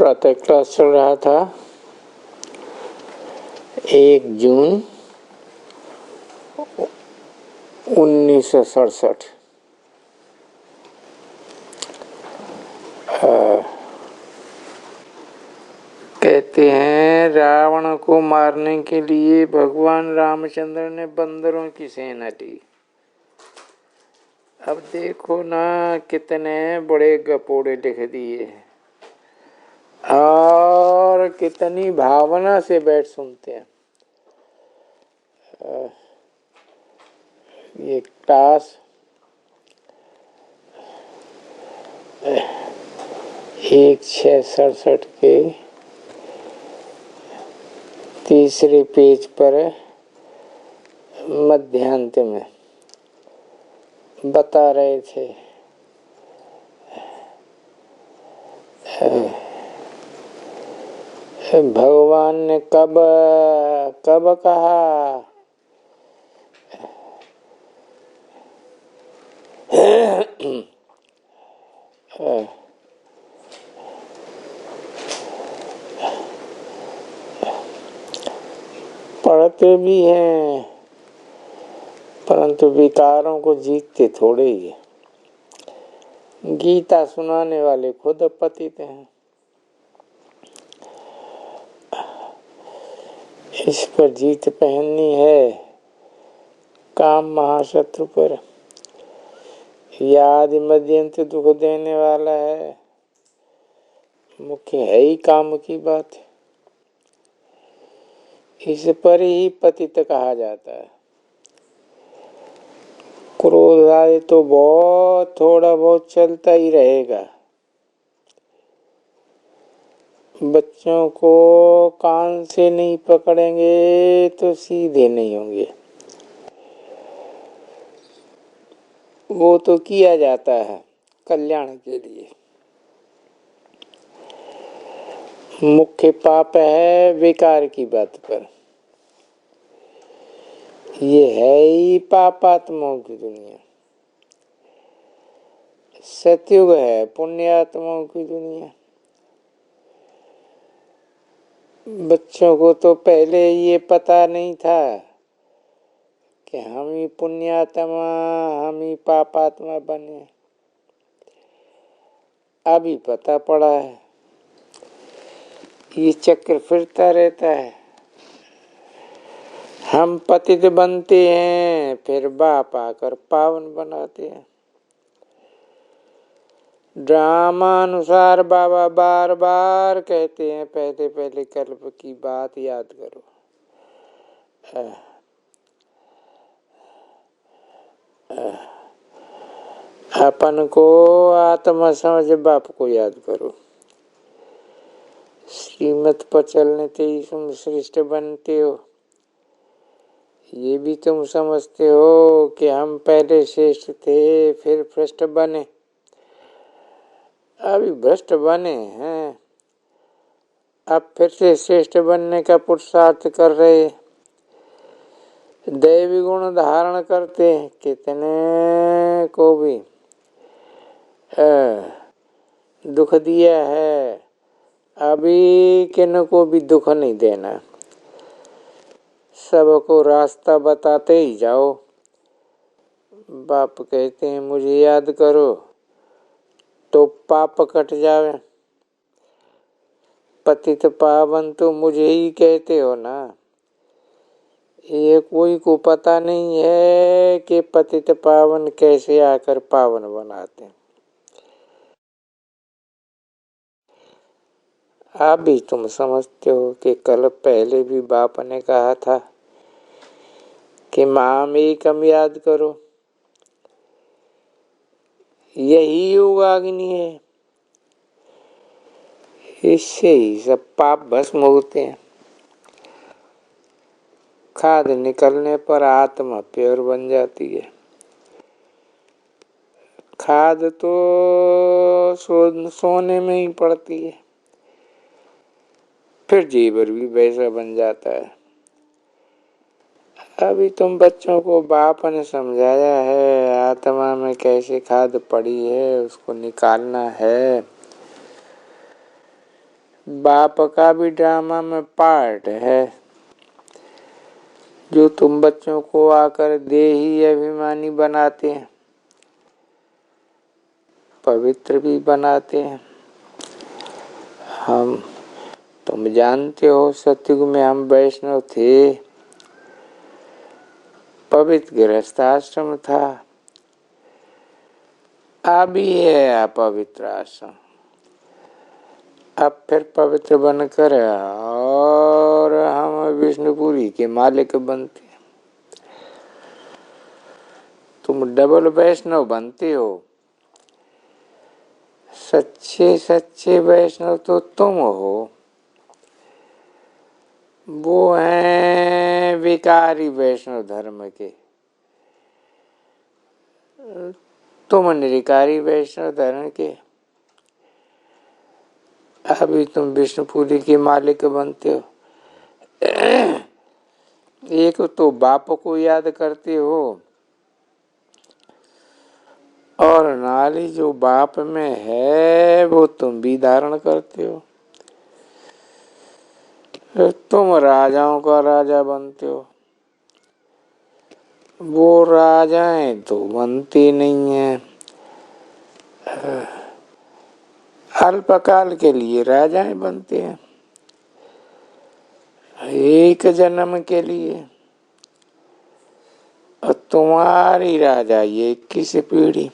प्रातः क्लास चल रहा था। 1 जून 1967। कहते हैं रावण को मारने के लिए भगवान रामचंद्र ने बंदरों की सेना ली। अब देखो ना कितने बड़े गपोड़े लिख दिए और कितनी भावना से बैठ सुनते हैं। ये क्लास 1667 के तीसरे पेज पर मध्यांत में बता रहे थे। भगवान ने कब कहा पढ़ते भी हैं परंतु विकारों को जीतते थोड़े ही है। गीता सुनाने वाले खुद पतित हैं। इस पर जीत पहननी है। काम महाशत्रु पर याद मध्यंत दुख देने वाला है। मुख्य है ही काम की बात। इस पर ही पतित कहा जाता है। क्रोध आए तो बहुत थोड़ा बहुत चलता ही रहेगा। बच्चों को कान से नहीं पकड़ेंगे तो सीधे नहीं होंगे। वो तो किया जाता है कल्याण के लिए। मुख्य पाप है विकार की बात पर। ये है ही पापात्माओं की दुनिया। सतयुग है पुण्यात्माओं की दुनिया। बच्चों को तो पहले ये पता नहीं था कि हम ही पुण्यात्मा हम ही पापात्मा बने। अभी पता पड़ा है। ये चक्र फिरता रहता है। हम पतित बनते हैं फिर बाप आकर पावन बनाते हैं। ड्रामा अनुसार बाबा बार बार कहते हैं पहले पहले कल्प की बात याद करो। अपन को आत्मा समझ बाप को याद करो। श्रीमत पर चलने से ही तुम श्रेष्ठ बनते हो। ये भी तुम समझते हो कि हम पहले श्रेष्ठ थे फिर भ्रष्ट बने। अभी भ्रष्ट बने हैं अब फिर से श्रेष्ठ बनने का पुरुषार्थ कर रहे। दैवी गुण धारण करते हैं। कितने को भी दुख दिया है। अभी किन को भी दुख नहीं देना। सबको रास्ता बताते ही जाओ। बाप कहते हैं मुझे याद करो तो पाप कट जावे। पतित पावन तो मुझे ही कहते हो ना। ये कोई को पता नहीं है कि पतित पावन कैसे आकर पावन बनाते। आप भी तुम समझते हो कि कल पहले भी बाप ने कहा था कि माम एकम याद करो। यही योगाग्नि है। इससे ही सब पाप भस्म होते हैं। खाद निकलने पर आत्मा प्योर बन जाती है। खाद तो सोने में ही पड़ती है। फिर जेवर भी वैसा बन जाता है। अभी तुम बच्चों को बाप ने समझाया है आत्मा में कैसे खाद पड़ी है उसको निकालना है। बाप का भी ड्रामा में पार्ट है, जो तुम बच्चों को आकर देही अभिमानी बनाते हैं, पवित्र भी बनाते हैं। तुम जानते हो सतयुग में हम वैष्णव थे, पवित्र गृहस्थ आश्रम था, अभी है अपवित्र आश्रम। अब फिर पवित्र बनकर और हम विष्णुपुरी के मालिक बनते। तुम डबल वैष्णव बनते हो। सच्चे सच्चे वैष्णव तो तुम हो, वो हैं विकारी वैष्णव धर्म के। तुम निरिकारी वैष्णव धर्म के। अभी तुम विष्णुपुरी के मालिक बनते हो। एक तो बाप को याद करते हो, और नाली जो बाप में है वो तुम भी धारण करते हो। तुम राजाओं का राजा बनते हो, वो राजाएं तो बनती नहीं है। अल्पकाल के लिए राजाएं बनते हैं, एक जन्म के लिए। और तुम्हारी राजा ये 21 पीढ़ी।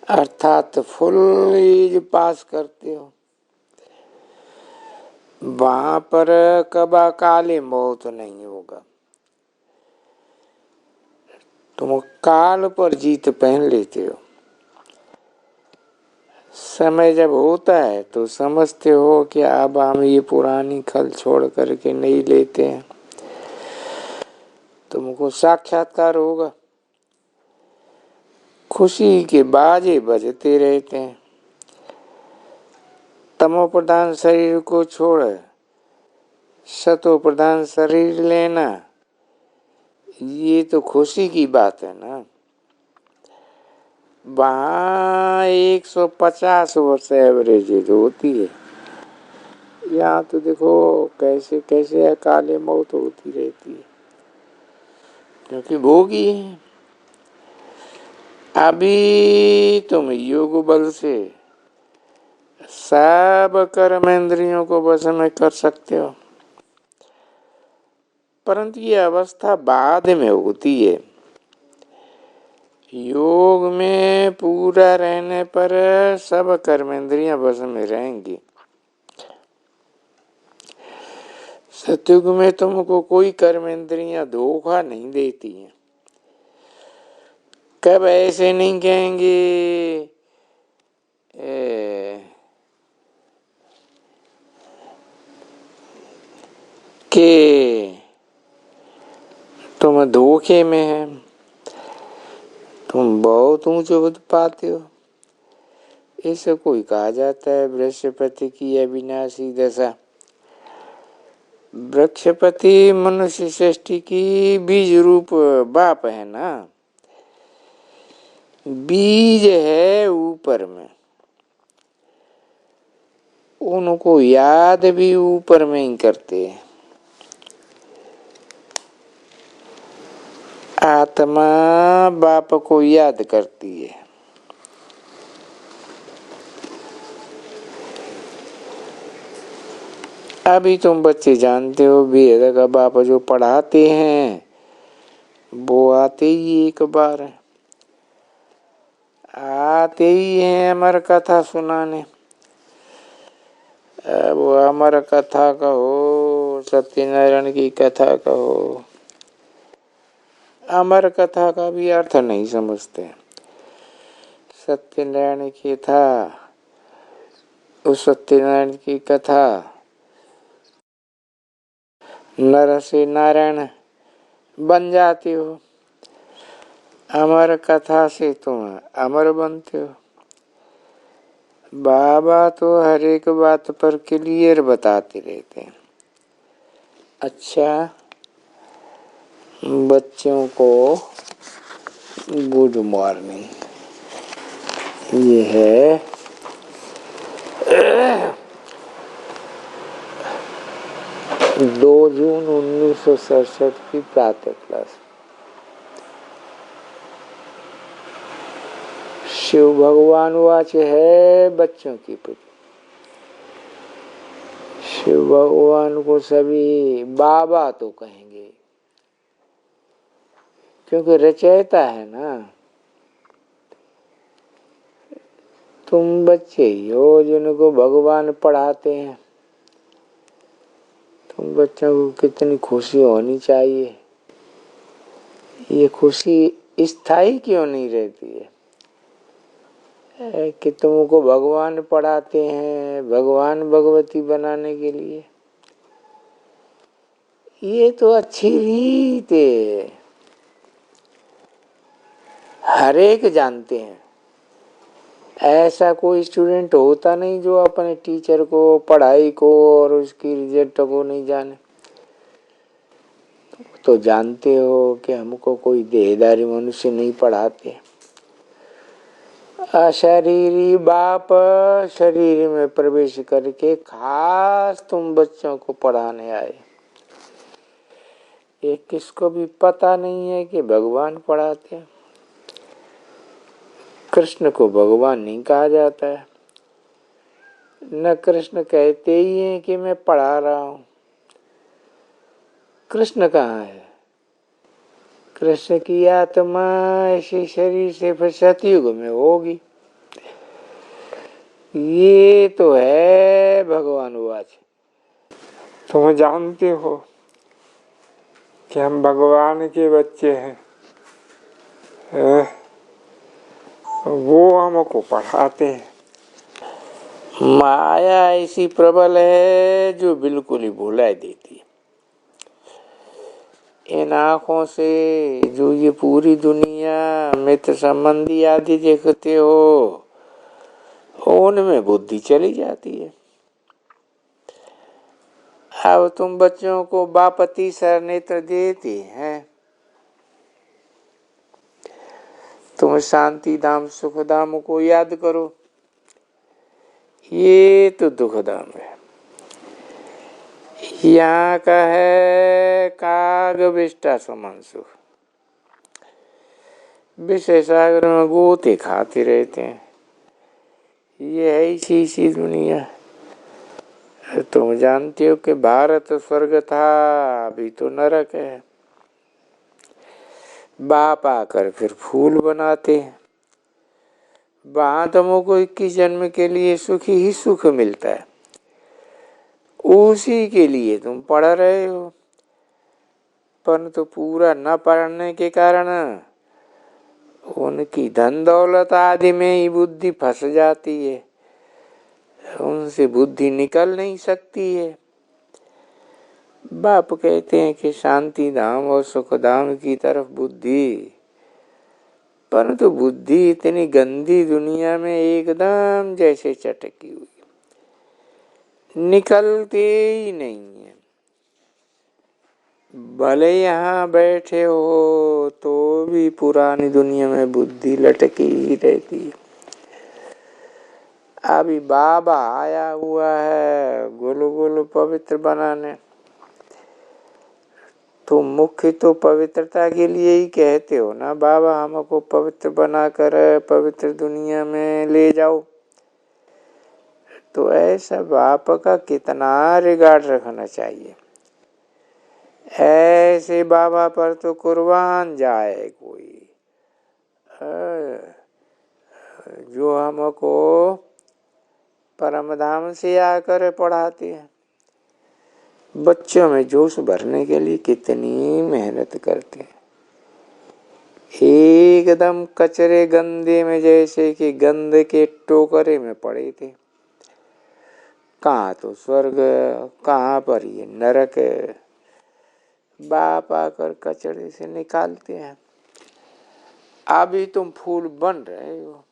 अर्थात फुल एज पास करते हो। वहां पर कबा काले मौत नहीं होगा। तुम काल पर जीत पहन लेते हो। समय जब होता है तो समझते हो कि अब हम ये पुरानी खल छोड़ करके नहीं लेते हैं। तुमको साक्षात्कार होगा, खुशी के बाजे बजते रहते हैं। तमो प्रधान शरीर को छोड़ सतो प्रधान शरीर लेना, ये तो खुशी की बात है ना। वहाँ 150 वर्ष एवरेज होती है, यहाँ तो देखो कैसे कैसे अकाले मौत होती रहती है, क्योंकि भोगी है। अभी तुम योग बल से सब कर्मेंद्रियों को वश में कर सकते हो, परंतु ये अवस्था बाद में होती है। योग में पूरा रहने पर सब कर्मेंद्रियां वश में रहेंगी। सतयुग में तुमको कोई कर्मेंद्रियां धोखा नहीं देती हैं। कब ऐसे नहीं कहेंगे कि तुम धोखे में है, तुम बहुत ऊंचे बुद्ध पाते हो। ऐसे कोई कहा जाता है बृहस्पति की अविनाशी दशा। बृहस्पति मनुष्य सृष्टि की बीज रूप बाप है ना, बीज है ऊपर में, उनको याद भी ऊपर में ही करते हैं। आत्मा बाप को याद करती है। अभी तुम बच्चे जानते हो वेद का बाप जो पढ़ाते हैं वो आते ही एक बार है, आते ही हैं अमर कथा सुनाने। वो अमर कथा कहो, सत्यनारायण की कथा कहो, अमर कथा का भी अर्थ नहीं समझते। सत्यनारायण की था, उस सत्यनारायण की कथा नर से नारायण बन जाते हो, अमर कथा से तुम अमर बनते हो। बाबा तो हर एक बात पर क्लियर बताते रहते हैं। अच्छा, बच्चों को गुड मॉर्निंग। ये है 2 जून 1967 की प्रातः क्लास। शिव भगवान वाच है बच्चों की पुत्र। शिव भगवान को सभी बाबा तो कहेंगे, क्योंकि रचयिता है ना। तुम बच्चे ही हो जिनको भगवान पढ़ाते हैं। तुम बच्चों को कितनी खुशी होनी चाहिए। ये खुशी स्थायी क्यों नहीं रहती है कि तुमको भगवान पढ़ाते हैं भगवान भगवती बनाने के लिए। ये तो अच्छी रीत है, हर एक जानते हैं। ऐसा कोई स्टूडेंट होता नहीं जो अपने टीचर को, पढ़ाई को और उसकी रिजल्ट को नहीं जाने। तो जानते हो कि हमको कोई देहधारी मनुष्य नहीं पढ़ाते। अशरीरी बाप शरीर में प्रवेश करके खास तुम बच्चों को पढ़ाने आए। ये किसको भी पता नहीं है कि भगवान पढ़ाते हैं। कृष्ण को भगवान नहीं कहा जाता है, न कृष्ण कहते ही हैं कि मैं पढ़ा रहा हूं। कृष्ण कहाँ है? कृष्ण की आत्मा ऐसे शरीर से फिर सतयुग में होगी। ये तो है भगवान वाच। तुम जानते हो कि हम भगवान के बच्चे हैं। वो हमको पढ़ाते हैं। माया ऐसी प्रबल है जो बिल्कुल ही भुला देती है। इन आँखों से जो ये पूरी दुनिया मित्र संबंधी आदि देखते हो, उनमें बुद्धि चली जाती है। अब तुम बच्चों को बापति सर नेत्र देते हैं। तुम शांति धाम सुख धाम को याद करो। ये तो दुख धाम है। यहाँ का है काग विष्टा समान सुख। विषय सागर में गोते खाते रहते हैं। ये है इसी दुनिया। तुम जानते हो कि भारत स्वर्ग था, अभी तो नरक है। बाप आकर फिर फूल बनाते हैं। वहां तुमको 21 जन्म के लिए सुख ही सुख मिलता है। उसी के लिए तुम पढ़ रहे हो, परंतु पूरा न पढ़ने के कारण उनकी धन दौलत आदि में ही बुद्धि फंस जाती है। उनसे बुद्धि निकल नहीं सकती है। बाप कहते हैं कि शांति धाम और सुख धाम की तरफ बुद्धि, परंतु बुद्धि इतनी गंदी दुनिया में एकदम जैसे चटकी हुई, निकलते ही नहीं है। भले यहाँ बैठे हो तो भी पुरानी दुनिया में बुद्धि लटकी ही रहती है। अभी बाबा आया हुआ है गुल गुल पवित्र बनाने। तो मुख्य तो पवित्रता के लिए ही कहते हो ना, बाबा हमको पवित्र बनाकर पवित्र दुनिया में ले जाओ। तो ऐसा बाप का कितना रिगार्ड रखना चाहिए। ऐसे बाबा पर तो कुर्बान जाए कोई, जो हमको परम धाम से आकर पढ़ाते हैं। बच्चों में जोश भरने के लिए कितनी मेहनत करते हैं। एकदम कचरे गंदे में जैसे कि गंद के टोकरे में पड़े थे। कहाँ तो स्वर्ग, कहाँ पर ये नरक। बाप आकर कचरे से निकालते हैं। अभी तुम फूल बन रहे हो।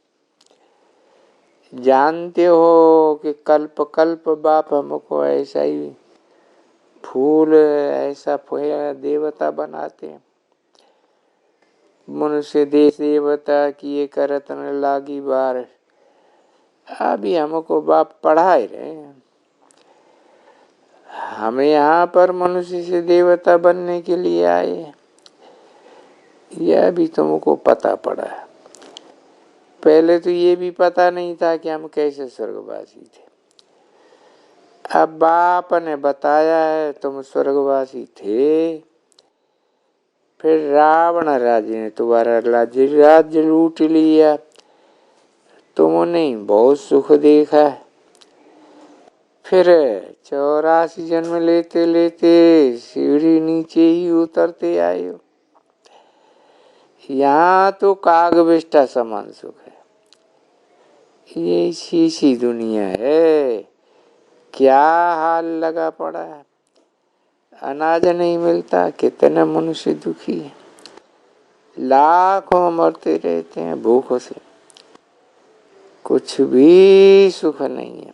जानते हो कि कल्प कल्प बाप हमको ऐसा ही फूल, ऐसा देवता बनाते हैं। मनुष्य देश देवता किए करत न लागी बार, अभी हमको बाप पढ़ा ही रहे हैं। हम यहाँ पर मनुष्य से देवता बनने के लिए आए, यह भी तुमको पता पड़ा। पहले तो ये भी पता नहीं था कि हम कैसे स्वर्गवासी थे। अब बाप ने बताया है तुम स्वर्गवासी थे। फिर रावण राजे ने तुम्हारा राज्य लूट लिया, तुमने बहुत सुख देखा। फिर 84 जन्म लेते लेते सीढ़ी नीचे ही उतरते आए हो। यहाँ तो कागविष्टा समान सुख है। ये शीशी दुनिया है, क्या हाल लगा पड़ा है। अनाज नहीं मिलता, कितने मनुष्य दुखी है। लाखों मरते रहते हैं भूख से, कुछ भी सुख नहीं है।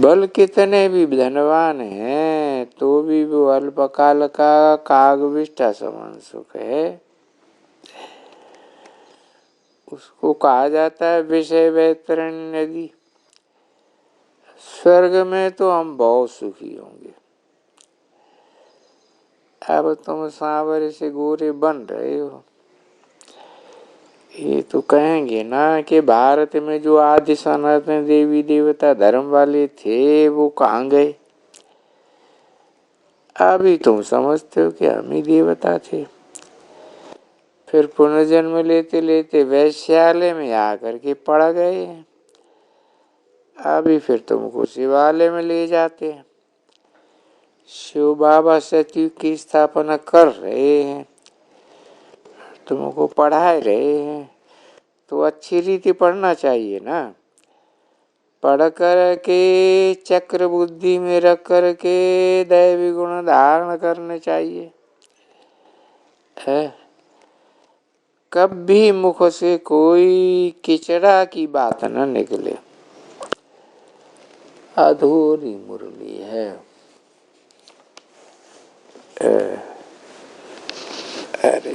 बल कितने भी धनवान हैं तो भी वो अल्पकाल का कागविष्टा समान सुख है। उसको कहा जाता है विषय वैतरणी नदी। स्वर्ग में तो हम बहुत सुखी होंगे। अब तुम सांवरे से गोरे बन रहे हो, ये तो कहेंगे ना कि भारत में जो आदि सनातन देवी देवता धर्म वाले थे वो कहाँ गए। अभी तुम समझते हो कि हम ही देवता थे। फिर पुनर्जन्म लेते लेते वैश्यालय में आकर के पड़ गए। अभी फिर तुमको शिवालय में ले जाते हैं। शिव बाबा सतयुग की स्थापना कर रहे हैं, तुमको पढ़ा रहे हैं, तो अच्छी रीति पढ़ना चाहिए ना। पढ़ कर के चक्र बुद्धि में रख कर के दैवी गुण धारण करने चाहिए है। कभी मुख से कोई किचड़ा की बात न निकले। अधूरी मुरली है। अरे